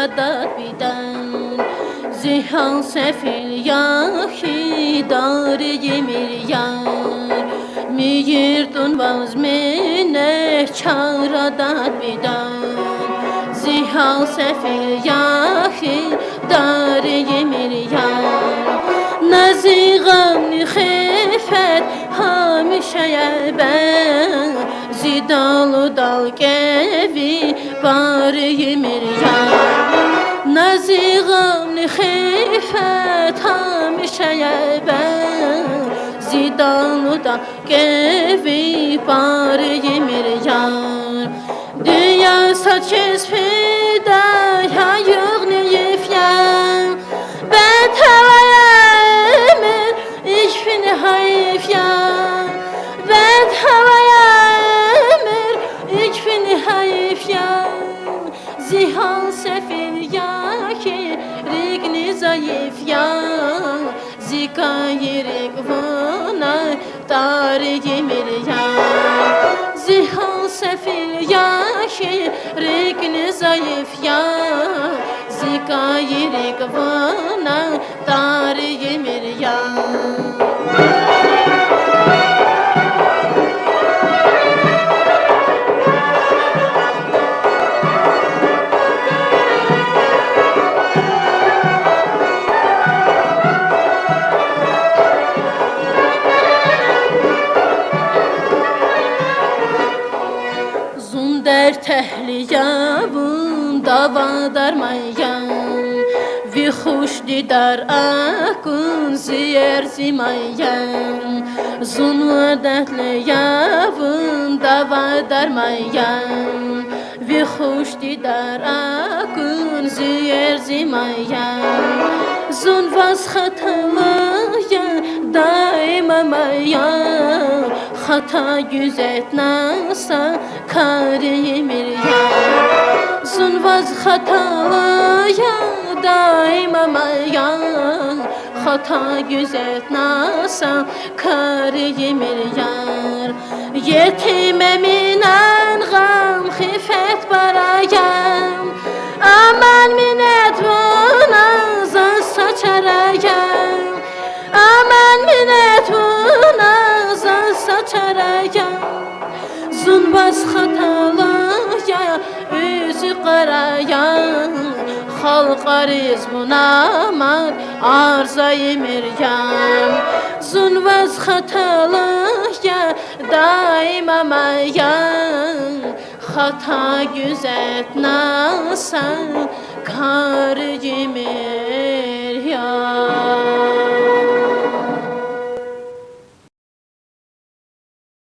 çaradat bidan Zihal sefil yahi dari yemir yar Miyirdun vazmine çaradat bidan Zihal sefil yahi dari yemir yar Naziğamni khifet hamişeye ben Zidalı dal gevi bari yemir yar Naziğamni khifet hamişeye ben Zidalı dal gevi bari yemir yar Dünya saçız fida ya yığni yefyan Ben havaya emir ikfini hayf ya Ben havaya emir ikfini hayf ya Zihal sefil ya ki rigni zayıf ya Zika yerik vana tari yemir ya Zihal sefil ya ki rigni zayıf ya Zika yerik vana tari yemir ya Der tehliyavun davadar mayan Vi xush didar akun ziyer zimayan Zunu dehliyavun davadar mayan Vi xush didar akun ziyer zimayan Zun vaz xatalıya daima mayan Hata güzet nasa kari yemir ya Zunvaz hatalıya daima mayan Hata güzet nasa kari yemir yar Yetime minen gam khifet barayam Aman minnet buna zan saçarayam Aman minnet buna zan saçarayam Zunbaz xatalaya üzü qaraya Xalq ariz munamad arza yemiryam Zunbaz xatalaya daima mayan Xata güzet nasa kar yemiryam